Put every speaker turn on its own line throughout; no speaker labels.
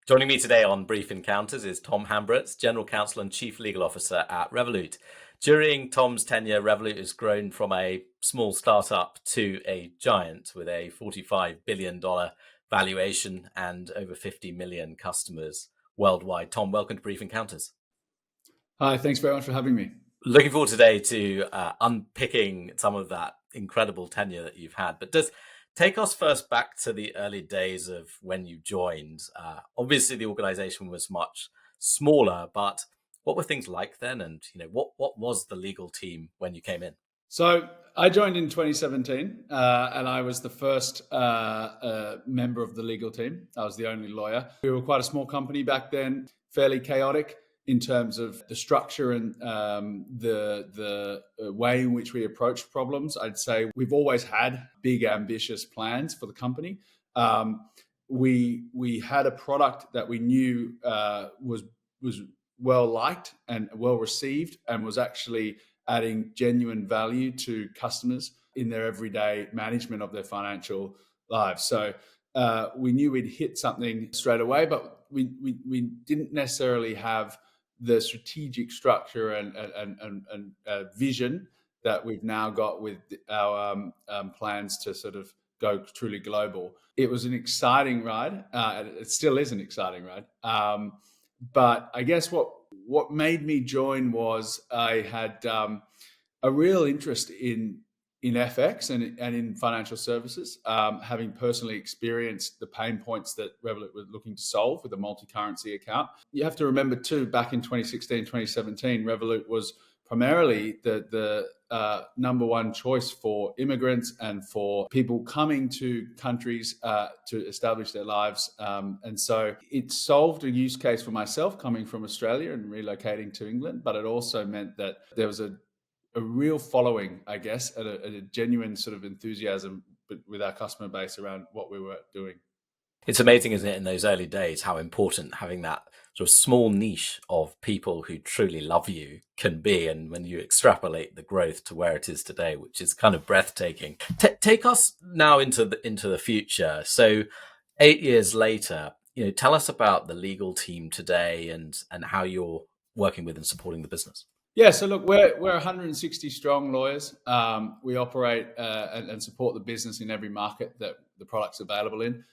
Joining me today on Brief Encounters is Tom Hambrett, General Counsel and Chief Legal Officer at Revolut. During Tom's tenure, Revolut has grown from a small startup to a giant with a $45 billion valuation and over 50 million customers worldwide. Tom, welcome to Brief Encounters.
Hi, thanks very much for having me.
Looking forward today to unpicking some of that incredible tenure that you've had. But take us first back to the early days of when you joined. Obviously, the organization was much smaller, but what were things like then? And what was the legal team when you came in?
So I joined in 2017, and I was the first member of the legal team. I was the only lawyer. We were quite a small company back then, fairly chaotic in terms of the structure and the way in which we approached problems. I'd say we've always had big, ambitious plans for the company. We had a product that we knew was well liked and well received, and was actually adding genuine value to customers in their everyday management of their financial lives. So we knew we'd hit something straight away, but we didn't necessarily have the strategic structure and vision that we've now got with our plans to sort of go truly global. It was an exciting ride. It still is an exciting ride. But I guess what made me join was I had a real interest in FX and in financial services, having personally experienced the pain points that Revolut was looking to solve with a multi-currency account. You have to remember too, back in 2016, 2017, Revolut was primarily the number one choice for immigrants and for people coming to countries to establish their lives. And so it solved a use case for myself coming from Australia and relocating to England, but it also meant that there was a real following, I guess, and a genuine sort of enthusiasm with our customer base around what we were doing.
It's amazing, isn't it, in those early days, how important having that sort of small niche of people who truly love you can be. And when you extrapolate the growth to where it is today, which is kind of breathtaking. Take us now into the future. So 8 years later, tell us about the legal team today and how you're working with and supporting the business.
Yeah, so look, we're 160 strong lawyers. We operate and support the business in every market that the product's available in.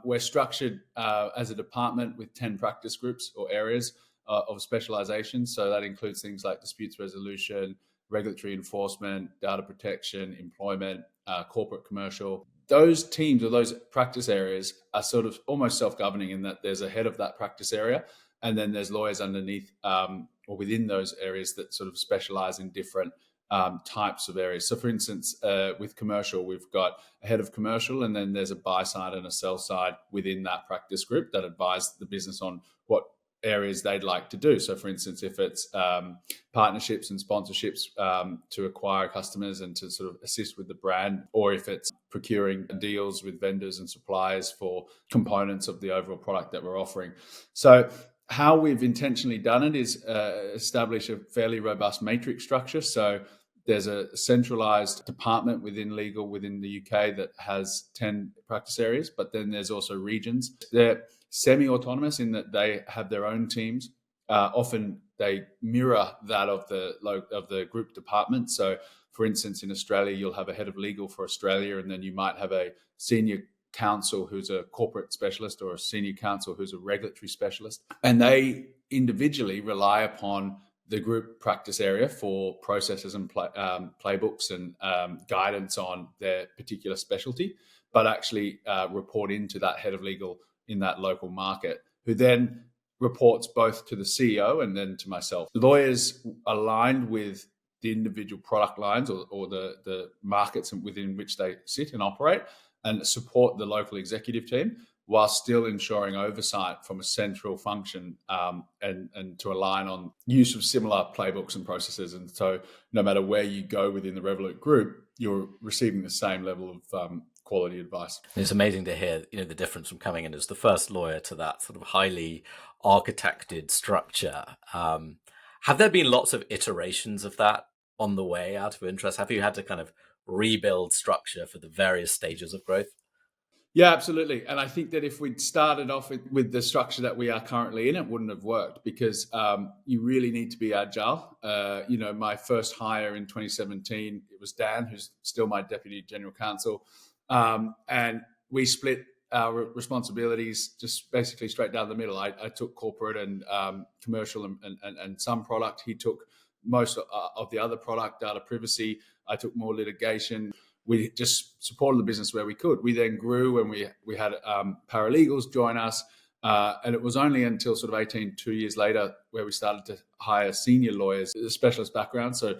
We're structured as a department with 10 practice groups or areas of specialization. So that includes things like disputes resolution, regulatory enforcement, data protection, employment, corporate commercial. Those teams or those practice areas are sort of almost self-governing in that there's a head of that practice area, and then there's lawyers underneath or within those areas that sort of specialize in different types of areas. So for instance, with commercial, we've got a head of commercial, and then there's a buy side and a sell side within that practice group that advise the business on what areas they'd like to do. So for instance, if it's partnerships and sponsorships to acquire customers and to sort of assist with the brand, or if it's procuring deals with vendors and suppliers for components of the overall product that we're offering. So how we've intentionally done it is establish a fairly robust matrix structure. So there's a centralized department within legal within the UK that has 10 practice areas, but then there's also regions. They're semi-autonomous in that they have their own teams. Often they mirror that of the group department. So for instance, in Australia, you'll have a head of legal for Australia, and then you might have a senior counsel who's a corporate specialist or a senior counsel who's a regulatory specialist. And they individually rely upon the group practice area for processes and playbooks and guidance on their particular specialty, but actually report into that head of legal in that local market, who then reports both to the CEO and then to myself. Lawyers aligned with the individual product lines or the markets within which they sit and operate, and support the local executive team while still ensuring oversight from a central function and to align on use of similar playbooks and processes. And so no matter where you go within the Revolut group, you're receiving the same level of quality advice.
It's amazing to hear, the difference from coming in as the first lawyer to that sort of highly architected structure. Have there been lots of iterations of that on the way, out of interest? Have you had to kind of rebuild structure for the various stages of growth?
Yeah, absolutely. And I think that if we'd started off with the structure that we are currently in, it wouldn't have worked because you really need to be agile. My first hire in 2017, it was Dan, who's still my deputy general counsel. And we split our responsibilities just basically straight down the middle. I took corporate and commercial and some product. He took most of the other product, data privacy. I took more litigation. We just supported the business where we could. We then grew and we had paralegals join us. And it was only until sort of 2 years later where we started to hire senior lawyers, a specialist background. So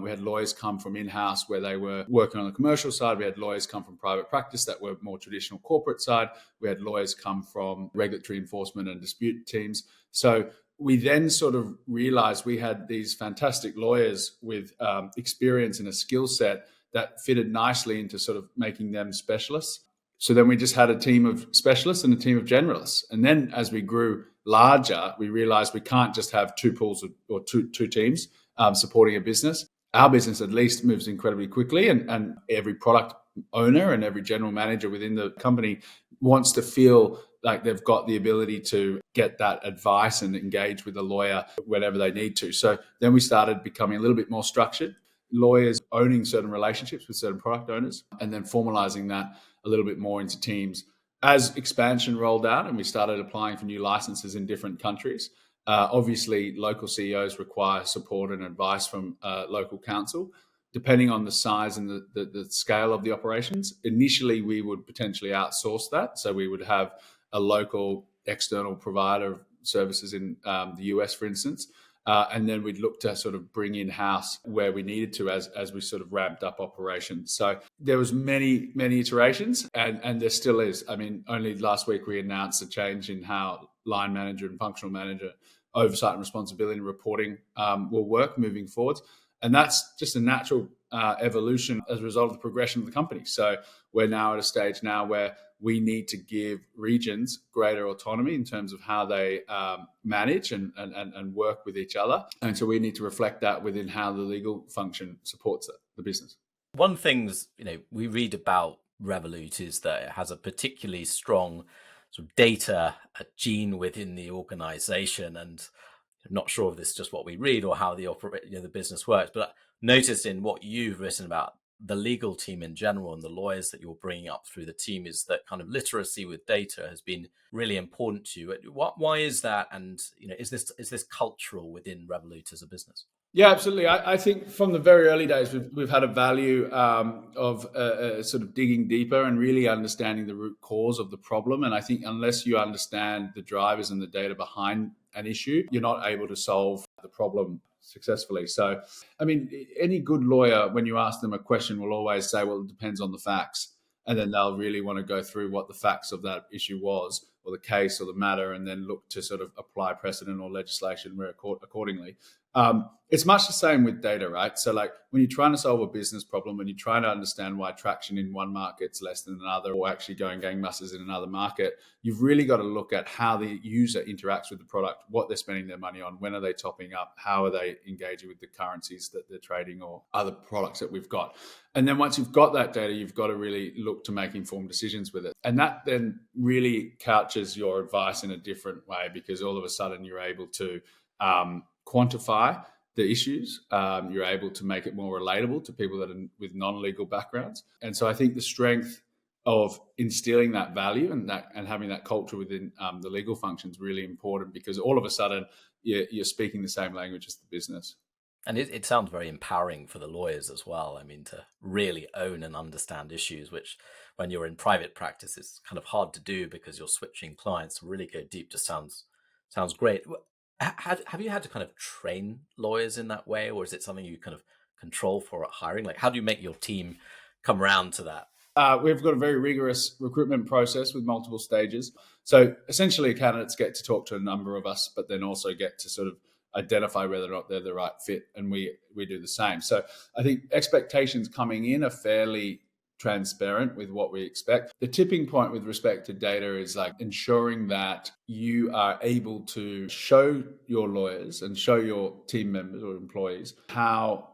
we had lawyers come from in-house where they were working on the commercial side. We had lawyers come from private practice that were more traditional corporate side. We had lawyers come from regulatory enforcement and dispute teams. So we then sort of realized we had these fantastic lawyers with experience and a skill set that fitted nicely into sort of making them specialists. So then we just had a team of specialists and a team of generalists. And then as we grew larger, we realized we can't just have two pools or two teams supporting a business. Our business at least moves incredibly quickly, and every product owner and every general manager within the company wants to feel like they've got the ability to get that advice and engage with a lawyer whenever they need to. So then we started becoming a little bit more structured, lawyers owning certain relationships with certain product owners, and then formalizing that a little bit more into teams. As expansion rolled out and we started applying for new licenses in different countries, obviously local CEOs require support and advice from local counsel. Depending on the size and the scale of the operations, initially we would potentially outsource that. So we would have a local external provider of services in the US, for instance. And then we'd look to sort of bring in-house where we needed to as we sort of ramped up operations. So there was many iterations and there still is. I mean, only last week we announced a change in how line manager and functional manager oversight and responsibility and reporting will work moving forward. And that's just a natural evolution as a result of the progression of the company. So we're now at a stage now where we need to give regions greater autonomy in terms of how they manage and work with each other. And so we need to reflect that within how the legal function supports the business.
One things we read about Revolut is that it has a particularly strong sort of data gene within the organization, and I'm not sure if this is just what we read or how the business works, but I noticed in what you've written about the legal team in general and the lawyers that you're bringing up through the team is that kind of literacy with data has been really important to you. Why is that? And is this cultural within Revolut as a business?
Yeah, absolutely. I think from the very early days, we've had a value of sort of digging deeper and really understanding the root cause of the problem. And I think unless you understand the drivers and the data behind an issue, you're not able to solve the problem successfully. So, I mean, any good lawyer, when you ask them a question, will always say, well, it depends on the facts. And then they'll really want to go through what the facts of that issue was, or the case or the matter, and then look to sort of apply precedent or legislation where accordingly. It's much the same with data, right? So like when you're trying to solve a business problem, when you're trying to understand why traction in one market's less than another, or actually going gangbusters in another market, you've really got to look at how the user interacts with the product, what they're spending their money on, when are they topping up, how are they engaging with the currencies that they're trading or other products that we've got. And then once you've got that data, you've got to really look to make informed decisions with it. And that then really couches your advice in a different way, because all of a sudden you're able to quantify the issues. You're able to make it more relatable to people that are with non-legal backgrounds. And so I think the strength of instilling that value and having that culture within the legal function is really important, because all of a sudden you're speaking the same language as the business.
And it sounds very empowering for the lawyers as well. I mean, to really own and understand issues, which when you're in private practice is kind of hard to do because you're switching clients. To really go deep just sounds great. Have you had to kind of train lawyers in that way, or is it something you kind of control for at hiring? Like, how do you make your team come around to that?
We've got a very rigorous recruitment process with multiple stages. So essentially candidates get to talk to a number of us, but then also get to sort of identify whether or not they're the right fit. And we do the same. So I think expectations coming in are fairly transparent with what we expect. The tipping point with respect to data is like ensuring that you are able to show your lawyers and show your team members or employees how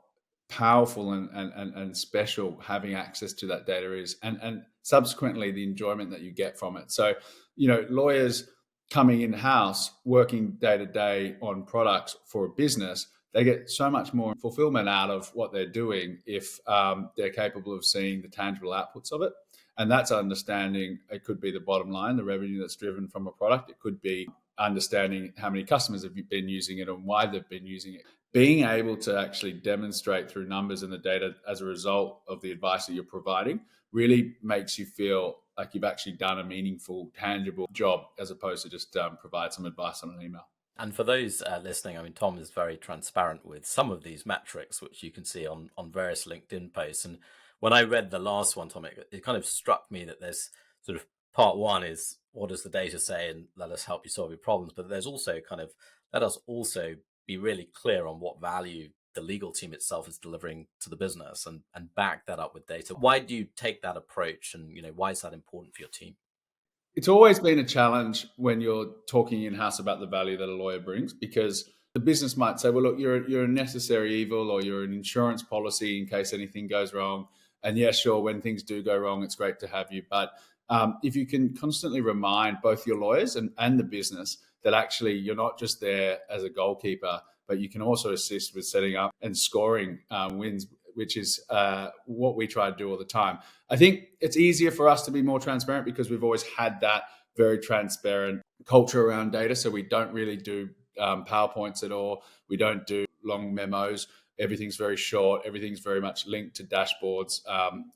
powerful and special having access to that data is. And subsequently the enjoyment that you get from it. So, lawyers coming in-house, working day-to-day on products for a business, they get so much more fulfillment out of what they're doing if they're capable of seeing the tangible outputs of it. And that's understanding, it could be the bottom line, the revenue that's driven from a product. It could be understanding how many customers have been using it and why they've been using it. Being able to actually demonstrate through numbers and the data as a result of the advice that you're providing really makes you feel like you've actually done a meaningful, tangible job, as opposed to just provide some advice on an email.
And for those listening, I mean, Tom is very transparent with some of these metrics, which you can see on various LinkedIn posts. And when I read the last one, Tom, it kind of struck me that there's sort of part one is what does the data say and let us help you solve your problems. But there's also kind of let us also be really clear on what value the legal team itself is delivering to the business and back that up with data. Why do you take that approach? And, why is that important for your team?
It's always been a challenge when you're talking in-house about the value that a lawyer brings, because the business might say, well, look, you're a necessary evil, or you're an insurance policy in case anything goes wrong. And yeah, sure, when things do go wrong, it's great to have you. But if you can constantly remind both your lawyers and the business that actually you're not just there as a goalkeeper, but you can also assist with setting up and scoring wins, which is what we try to do all the time. I think it's easier for us to be more transparent because we've always had that very transparent culture around data. So we don't really do PowerPoints at all. We don't do long memos. Everything's very short. Everything's very much linked to dashboards.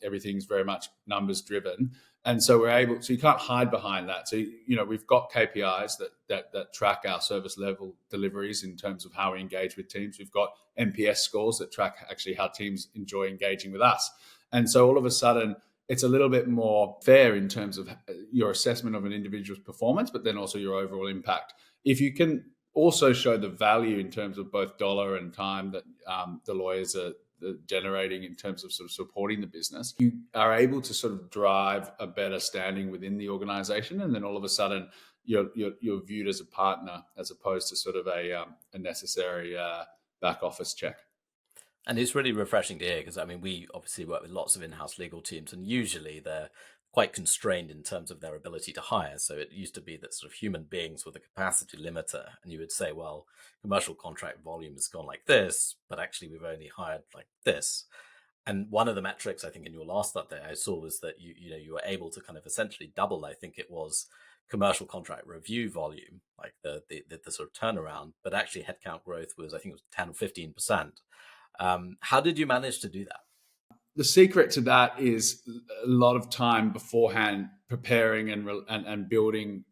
Everything's very much numbers driven. And so so you can't hide behind that. So, we've got KPIs that track our service level deliveries in terms of how we engage with teams. We've got NPS scores that track actually how teams enjoy engaging with us. And so all of a sudden, it's a little bit more fair in terms of your assessment of an individual's performance, but then also your overall impact. If you can also show the value in terms of both dollar and time that the lawyers are generating in terms of sort of supporting the business, you are able to sort of drive a better standing within the organization. And then all of a sudden you're viewed as a partner as opposed to sort of a necessary back office check.
And it's really refreshing to hear because, I mean, we obviously work with lots of in-house legal teams, and usually they're quite constrained in terms of their ability to hire. So it used to be that sort of human beings were the capacity limiter, and you would say, well, commercial contract volume has gone like this, but actually we've only hired like this. And one of the metrics I think in your last update I saw was that you were able to kind of essentially double, I think it was, commercial contract review volume, like the sort of turnaround, but actually headcount growth was, I think it was 10 or 15%. How did you manage to do that?
The secret to that is a lot of time beforehand preparing and building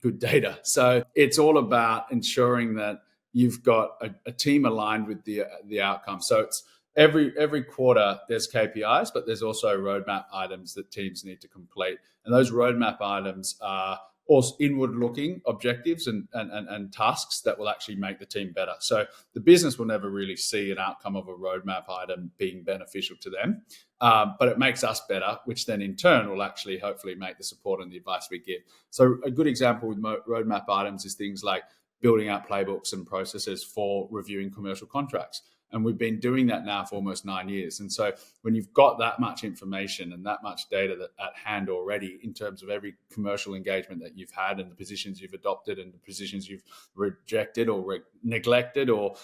good data. So it's all about ensuring that you've got a team aligned with the outcome. So it's every quarter there's KPIs, but there's also roadmap items that teams need to complete. And those roadmap items are also inward-looking objectives and tasks that will actually make the team better. So the business will never really see an outcome of a roadmap item being beneficial to them, but it makes us better, which then in turn will actually hopefully make the support and the advice we give. So a good example with roadmap items is things like building out playbooks and processes for reviewing commercial contracts. And we've been doing that now for almost 9 years. And so when you've got that much information and that much data at hand already in terms of every commercial engagement that you've had and the positions you've adopted and the positions you've rejected or neglected or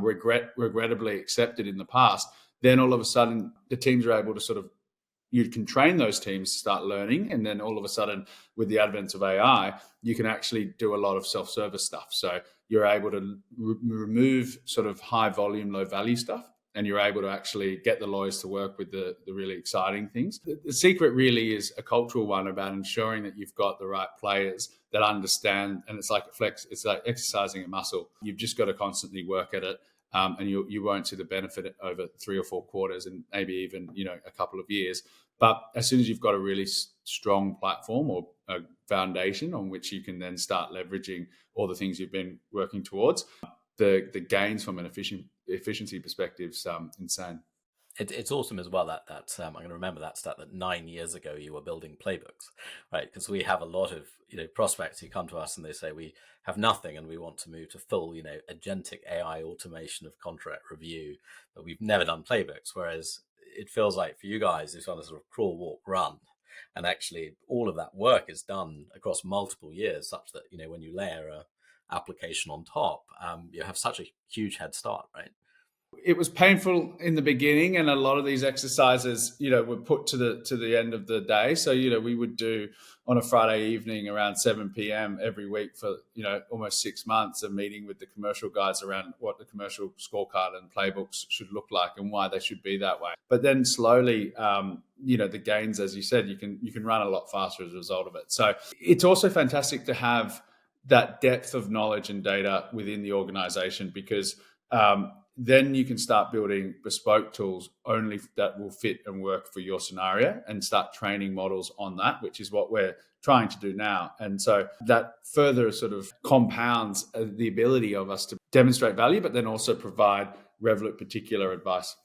regrettably accepted in the past, then all of a sudden the teams are able to sort of, you can train those teams to start learning. And then all of a sudden, with the advent of AI, you can actually do a lot of self-service stuff. So you're able to remove sort of high volume, low value stuff, and you're able to actually get the lawyers to work with the really exciting things. The secret really is a cultural one about ensuring that you've got the right players that understand, and it's like it's like exercising a muscle. You've just got to constantly work at it. And you won't see the benefit over 3 or 4 quarters and maybe even, a couple of years. But as soon as you've got a really strong platform or a foundation on which you can then start leveraging all the things you've been working towards, the gains from an efficiency perspective is insane.
It's awesome as well that I'm going to remember that stat that 9 years ago you were building playbooks, right? Because we have a lot of prospects who come to us and they say we have nothing and we want to move to full agentic AI automation of contract review, but we've never done playbooks. Whereas it feels like for you guys it's on a sort of crawl, walk, run. And actually, all of that work is done across multiple years, such that, when you layer a application on top, you have such a huge head start, right?
It was painful in the beginning, and a lot of these exercises, were put to the end of the day. So, we would do on a Friday evening around 7 p.m. every week for, almost 6 months, a meeting with the commercial guys around what the commercial scorecard and playbooks should look like and why they should be that way. But then slowly, the gains, as you said, you can run a lot faster as a result of it. So it's also fantastic to have that depth of knowledge and data within the organization, because then you can start building bespoke tools only that will fit and work for your scenario, and start training models on that, which is what we're trying to do now. And so that further sort of compounds the ability of us to demonstrate value, but then also provide Revolut particular advice.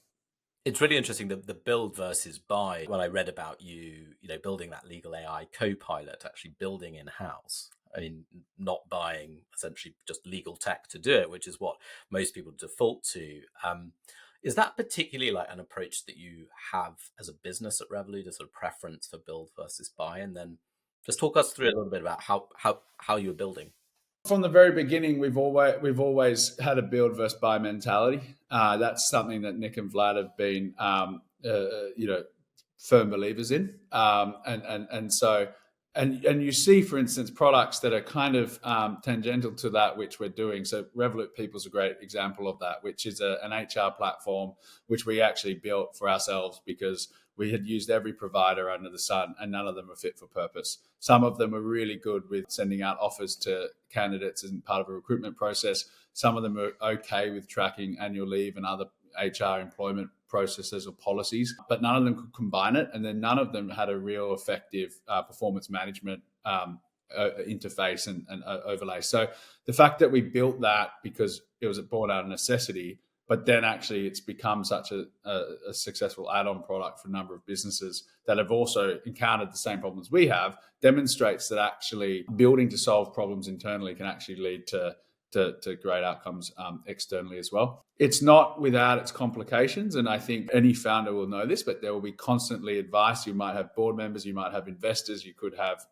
It's really interesting, the build versus buy. When I read about you, building that legal AI co-pilot, actually building in-house. I mean, not buying essentially just legal tech to do it, which is what most people default to. Is that particularly like an approach that you have as a business at Revolut, a sort of preference for build versus buy? And then just talk us through a little bit about how you're building.
From the very beginning, we've always had a build versus buy mentality. That's something that Nick and Vlad have been, firm believers in, and you see, for instance, products that are kind of tangential to that which we're doing. So Revolut People's a great example of that, which is an HR platform which we actually built for ourselves because we had used every provider under the sun and none of them were fit for purpose. Some of them are really good with sending out offers to candidates as part of a recruitment process. Some of them are okay with tracking annual leave and other HR employment processes or policies, but none of them could combine it. And then none of them had a real effective performance management interface and overlay. So the fact that we built that because it was born out of necessity, but then actually it's become such a successful add-on product for a number of businesses that have also encountered the same problems we have, demonstrates that actually building to solve problems internally can actually lead to great outcomes externally as well. It's not without its complications, and I think any founder will know this, but there will be constantly advice. You might have board members, you might have investors, you could have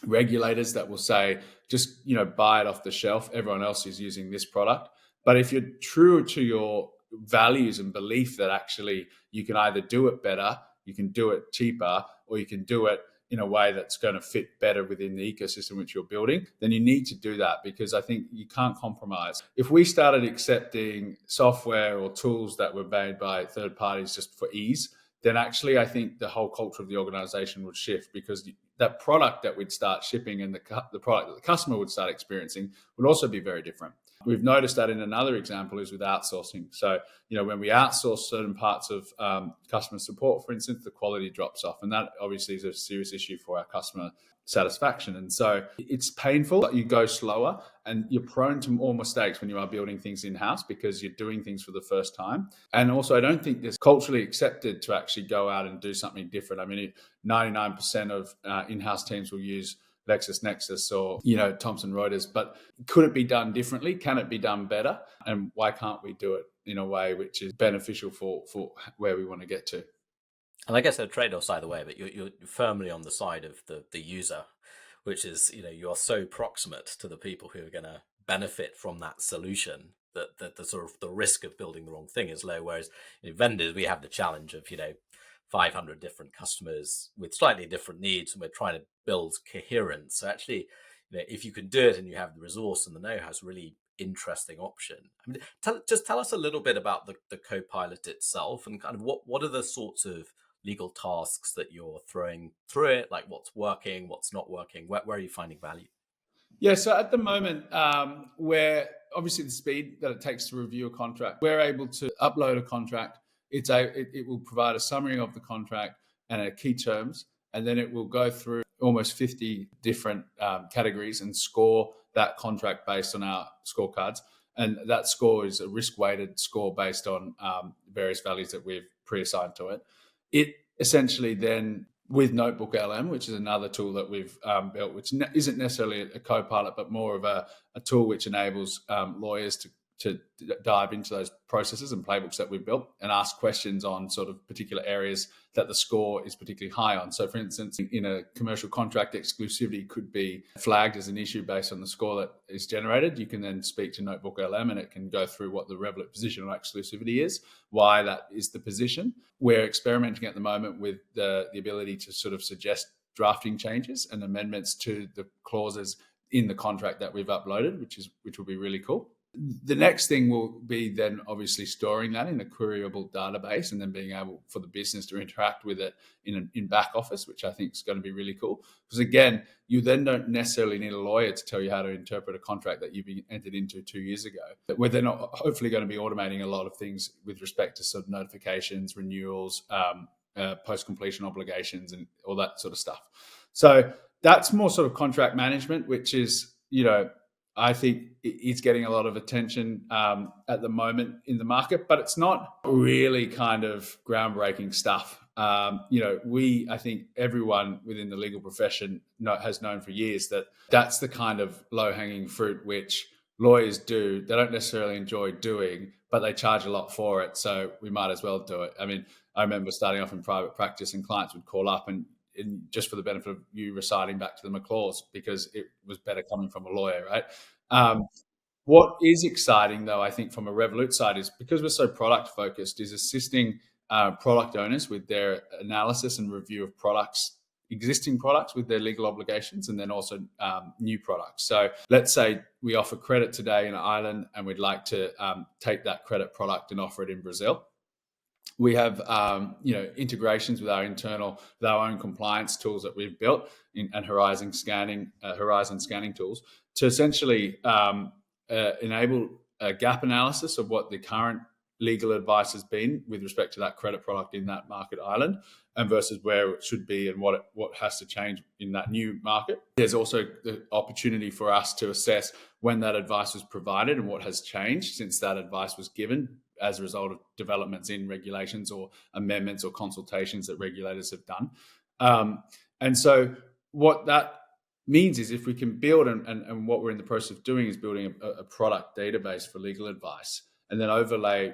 regulators that will say, just buy it off the shelf. Everyone else is using this product. But if you're true to your values and belief that actually you can either do it better, you can do it cheaper, or you can do it in a way that's going to fit better within the ecosystem which you're building, then you need to do that, because I think you can't compromise. If we started accepting software or tools that were made by third parties just for ease, then actually I think the whole culture of the organization would shift, because that product that we'd start shipping and the product that the customer would start experiencing would also be very different. We've noticed that in another example is with outsourcing. So, when we outsource certain parts of customer support, for instance, the quality drops off. And that obviously is a serious issue for our customer satisfaction. And so it's painful, but you go slower and you're prone to more mistakes when you are building things in-house because you're doing things for the first time. And also, I don't think it's culturally accepted to actually go out and do something different. I mean, 99% of in-house teams will use LexisNexis or, Thomson Reuters, but could it be done differently? Can it be done better? And why can't we do it in a way which is beneficial for where we want to get to?
And I guess there are trade-offs either way, but you're firmly on the side of the user, which is, you're so proximate to the people who are going to benefit from that solution that the sort of the risk of building the wrong thing is low. Whereas vendors, we have the challenge of, 500 different customers with slightly different needs, and we're trying to build coherence. So actually, if you can do it and you have the resource and the know-how, it's a really interesting option. I mean, tell us a little bit about the co-pilot itself, and kind of what are the sorts of legal tasks that you're throwing through it, like what's working, what's not working, where are you finding value?
Yeah, so at the moment, where obviously the speed that it takes to review a contract, we're able to upload a contract. It will provide a summary of the contract and key terms, and then it will go through almost 50 different categories and score that contract based on our scorecards. And that score is a risk-weighted score based on various values that we've pre-assigned to it. It essentially then, with Notebook LM, which is another tool that we've built, which isn't necessarily a co-pilot, but more of a tool which enables lawyers to dive into those processes and playbooks that we've built and ask questions on sort of particular areas that the score is particularly high on. So for instance, in a commercial contract, exclusivity could be flagged as an issue based on the score that is generated. You can then speak to Notebook LM and it can go through what the Revolut position on exclusivity is, why that is the position. We're experimenting at the moment with the ability to sort of suggest drafting changes and amendments to the clauses in the contract that we've uploaded, which will be really cool. The next thing will be then obviously storing that in a queryable database and then being able for the business to interact with it in back office, which I think is going to be really cool. Because again, you then don't necessarily need a lawyer to tell you how to interpret a contract that you've entered into 2 years ago. But we're then hopefully going to be automating a lot of things with respect to sort of notifications, renewals, post-completion obligations and all that sort of stuff. So that's more sort of contract management, which is, I think it's getting a lot of attention at the moment in the market, but it's not really kind of groundbreaking stuff. I think everyone within the legal profession has known for years that that's the kind of low-hanging fruit which lawyers do. They don't necessarily enjoy doing, but they charge a lot for it, so we might as well do it. I mean, I remember starting off in private practice and clients would call up and just for the benefit of you reciting back to them a clause because it was better coming from a lawyer, right? What is exciting, though, I think from a Revolut side is because we're so product focused, is assisting product owners with their analysis and review of existing products with their legal obligations, and then also new products. So let's say we offer credit today in Ireland and we'd like to take that credit product and offer it in Brazil. We have, integrations with our own compliance tools that we've built and Horizon scanning tools to essentially enable a gap analysis of what the current legal advice has been with respect to that credit product in that market island and versus where it should be and what has to change in that new market. There's also the opportunity for us to assess when that advice was provided and what has changed since that advice was given as a result of developments in regulations or amendments or consultations that regulators have done. And so what that means is if we can build, and what we're in the process of doing is building a product database for legal advice and then overlay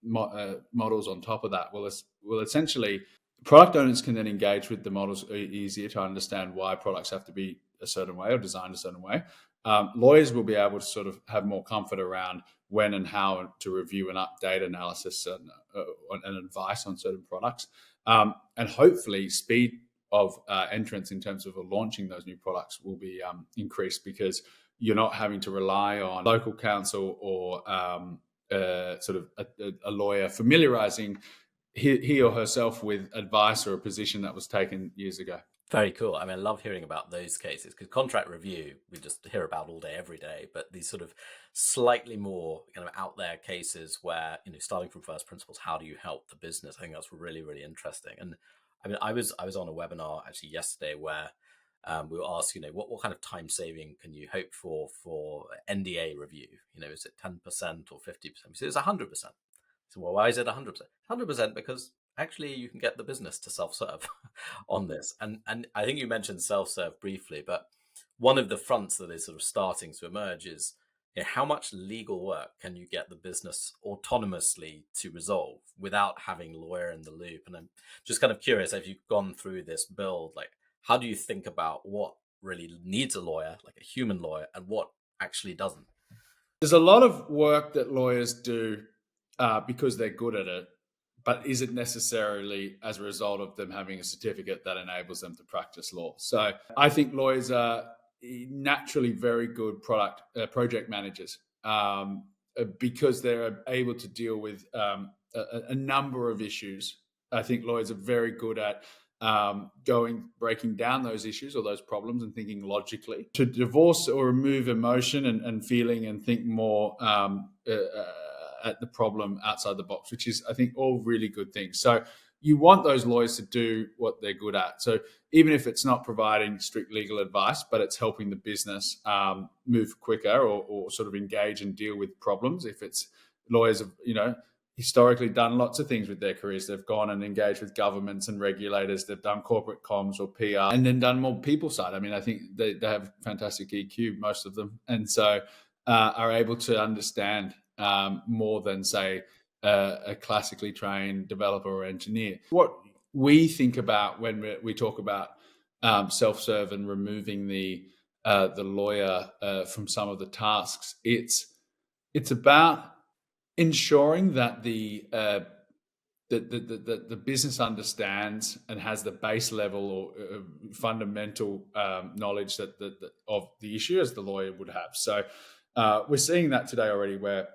models on top of that, will essentially, product owners can then engage with the models easier to understand why products have to be a certain way or designed a certain way. Lawyers will be able to sort of have more comfort around when and how to review and update analysis and advice on certain products. And hopefully speed of entrance in terms of launching those new products will be increased because you're not having to rely on local counsel or sort of a lawyer familiarizing he or herself with advice or a position that was taken years ago.
Very cool. I mean, I love hearing about those cases because contract review, we just hear about all day, every day, but these sort of slightly more kind of out there cases where, starting from first principles, how do you help the business? I think that's really, really interesting. And I mean, I was on a webinar actually yesterday where we were asked, what kind of time saving can you hope for NDA review? Is it 10% or 50%? We said it's 100%. So, well, why is it 100%? 100% because actually you can get the business to self-serve on this. And I think you mentioned self-serve briefly, but one of the fronts that is sort of starting to emerge is how much legal work can you get the business autonomously to resolve without having a lawyer in the loop? And I'm just kind of curious, if you've gone through this build, like how do you think about what really needs a lawyer, like a human lawyer, and what actually doesn't?
There's a lot of work that lawyers do because they're good at it, but is it necessarily as a result of them having a certificate that enables them to practice law? So I think lawyers are naturally very good project managers because they're able to deal with a number of issues. I think lawyers are very good at breaking down those issues or those problems and thinking logically. To divorce or remove emotion and feeling and think more at the problem outside the box, which is, I think, all really good things. So you want those lawyers to do what they're good at. So even if it's not providing strict legal advice, but it's helping the business move quicker or sort of engage and deal with problems. If it's lawyers have, historically done lots of things with their careers. They've gone and engaged with governments and regulators. They've done corporate comms or PR and then done more people side. I mean, I think they have fantastic EQ, most of them. And so are able to understand more than, say, a classically trained developer or engineer. What we think about when we talk about self-serve and removing the lawyer from some of the tasks, it's about ensuring that the business understands and has the base level or fundamental knowledge that of the issue as the lawyer would have. So we're seeing that today already, where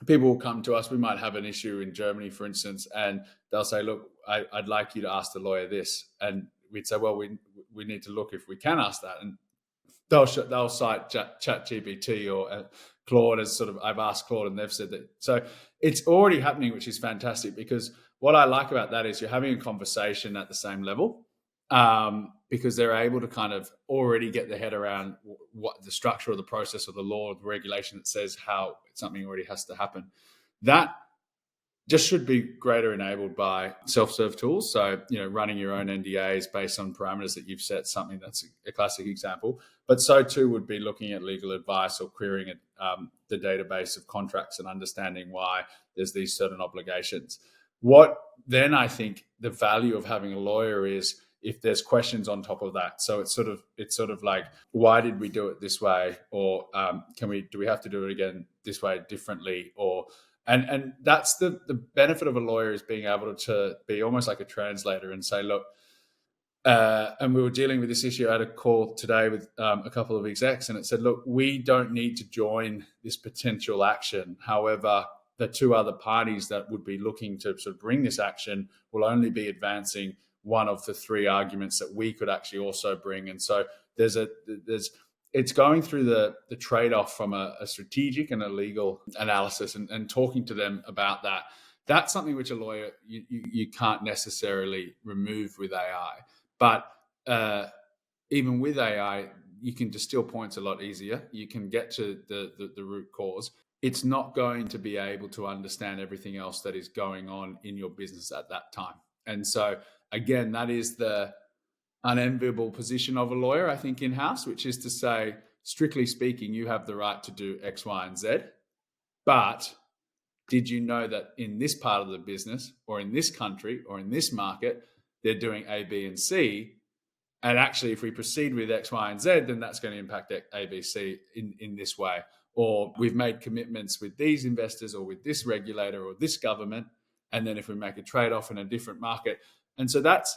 people will come to us. We might have an issue in Germany, for instance, and they'll say, "Look, I'd like you to ask the lawyer this," and we'd say, "Well, we need to look if we can ask that," and they'll cite ChatGPT or Claude as sort of, I've asked Claude and they've said that. So it's already happening, which is fantastic, because what I like about that is you're having a conversation at the same level, because they're able to kind of already get their head around what the structure of the process or the law or the regulation that says how something already has to happen. That just should be greater enabled by self-serve tools. So, running your own NDAs based on parameters that you've set, something that's a classic example. But so too would be looking at legal advice or querying the database of contracts and understanding why there's these certain obligations. What then I think the value of having a lawyer is if there's questions on top of that. So it's sort of like, why did we do it this way? Or do we have to do it again this way differently? Or And that's the benefit of a lawyer, is being able to be almost like a translator and say, look, and we were dealing with this issue. I had a call today with a couple of execs, and it said, look, we don't need to join this potential action. However, the two other parties that would be looking to sort of bring this action will only be advancing one of the three arguments that we could actually also bring. And so it's going through the trade-off from a strategic and a legal analysis and talking to them about that. That's something which a lawyer, you can't necessarily remove with AI. But even with AI, you can distill points a lot easier. You can get to the root cause. It's not going to be able to understand everything else that is going on in your business at that time. And so, again, that is the unenviable position of a lawyer, I think, in-house, which is to say, strictly speaking, you have the right to do X, Y, and Z. But did you know that in this part of the business or in this country or in this market, they're doing A, B, and C? And actually, if we proceed with X, Y, and Z, then that's going to impact A, B, C in this way. Or we've made commitments with these investors or with this regulator or this government. And then if we make a trade-off in a different market. And so that's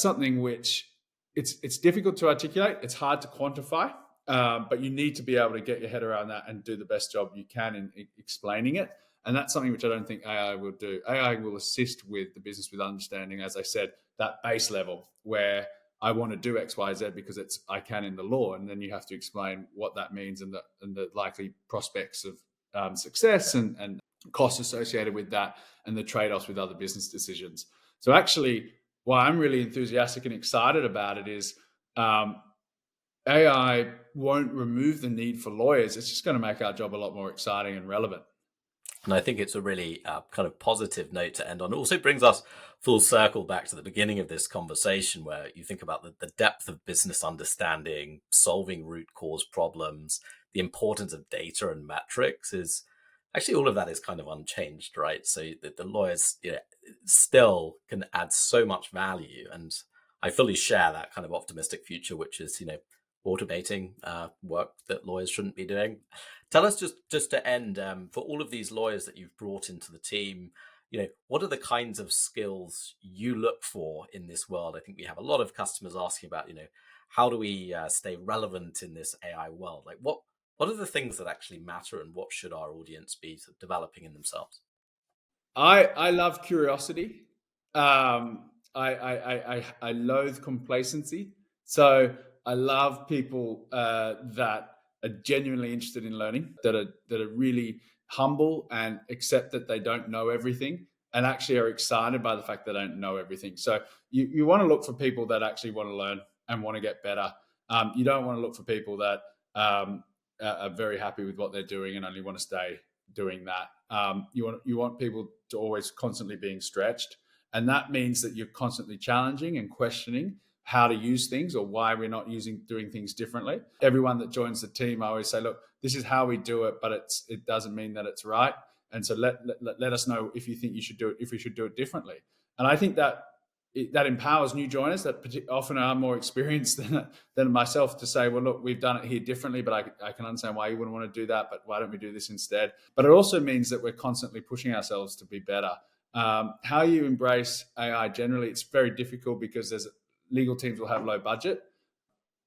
something which it's difficult to articulate. It's hard to quantify, but you need to be able to get your head around that and do the best job you can in explaining it. And that's something which I don't think AI will do. AI will assist with the business with understanding, as I said, that base level where I want to do X, Y, Z because I can in the law, and then you have to explain what that means and the likely prospects of success and costs associated with that, and the trade-offs with other business decisions. So actually, why I'm really enthusiastic and excited about it is AI won't remove the need for lawyers. It's just going to make our job a lot more exciting and relevant.
And I think it's a really kind of positive note to end on. It also brings us full circle back to the beginning of this conversation, where you think about the depth of business understanding, solving root cause problems, the importance of data and metrics is actually all of that is kind of unchanged, right? So the lawyers still can add so much value. And I fully share that kind of optimistic future, which is, automating work that lawyers shouldn't be doing. Tell us just to end, for all of these lawyers that you've brought into the team, what are the kinds of skills you look for in this world? I think we have a lot of customers asking about, how do we stay relevant in this AI world? Like what are the things that actually matter, and what should our audience be developing in themselves?
I love curiosity. I loathe complacency. So I love people that are genuinely interested in learning, that are really humble and accept that they don't know everything, and actually are excited by the fact they don't know everything. So you want to look for people that actually want to learn and want to get better. You don't want to look for people that are very happy with what they're doing and only want to stay doing that. You want people to always constantly being stretched, and that means that you're constantly challenging and questioning, how to use things or why we're not doing things differently. Everyone that joins the team, I always say, look, this is how we do it, but it doesn't mean that it's right. And so let us know if you think you should do it, if we should do it differently. And I think that that empowers new joiners that often are more experienced than myself to say, well, look, we've done it here differently, but I can understand why you wouldn't want to do that, but why don't we do this instead? But it also means that we're constantly pushing ourselves to be better. How you embrace AI generally, it's very difficult because legal teams will have low budget.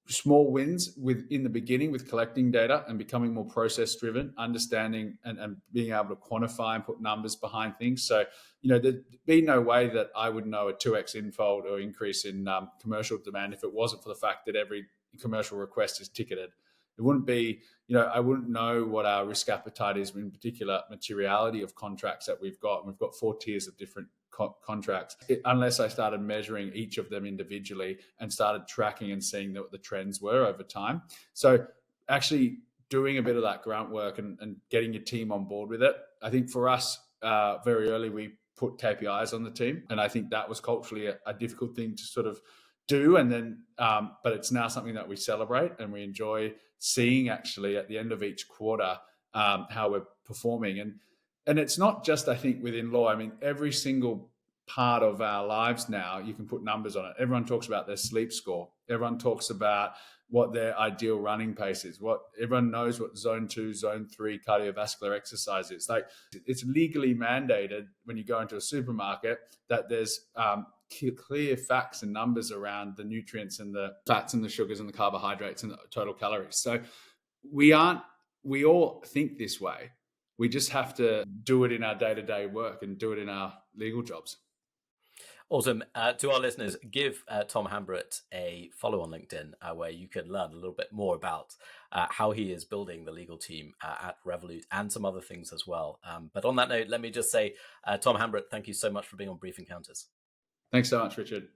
Small wins in the beginning with collecting data and becoming more process driven, understanding and being able to quantify and put numbers behind things. So, there'd be no way that I would know a 2x infold or increase in commercial demand if it wasn't for the fact that every commercial request is ticketed. It wouldn't be, I wouldn't know what our risk appetite is, in particular materiality of contracts that we've got. And we've got 4 tiers of different contracts, unless I started measuring each of them individually and started tracking and seeing what the trends were over time. So actually doing a bit of that grunt work and getting your team on board with it. I think for us, very early, we put KPIs on the team. And I think that was culturally a difficult thing to sort of do. And then, but it's now something that we celebrate and we enjoy seeing actually at the end of each quarter how we're performing. And it's not just, I think, within law. I mean, every single part of our lives now, you can put numbers on it. Everyone talks about their sleep score. Everyone talks about what their ideal running pace is. Everyone knows what zone 2, zone 3 cardiovascular exercise is. Like, it's legally mandated when you go into a supermarket that there's clear facts and numbers around the nutrients and the fats and the sugars and the carbohydrates and the total calories. So we all think this way. We just have to do it in our day-to-day work and do it in our legal jobs.
Awesome. To our listeners, give Tom Hambrett a follow on LinkedIn where you can learn a little bit more about how he is building the legal team at Revolut and some other things as well. But on that note, let me just say, Tom Hambrett, thank you so much for being on Brief Encounters.
Thanks so much, Richard.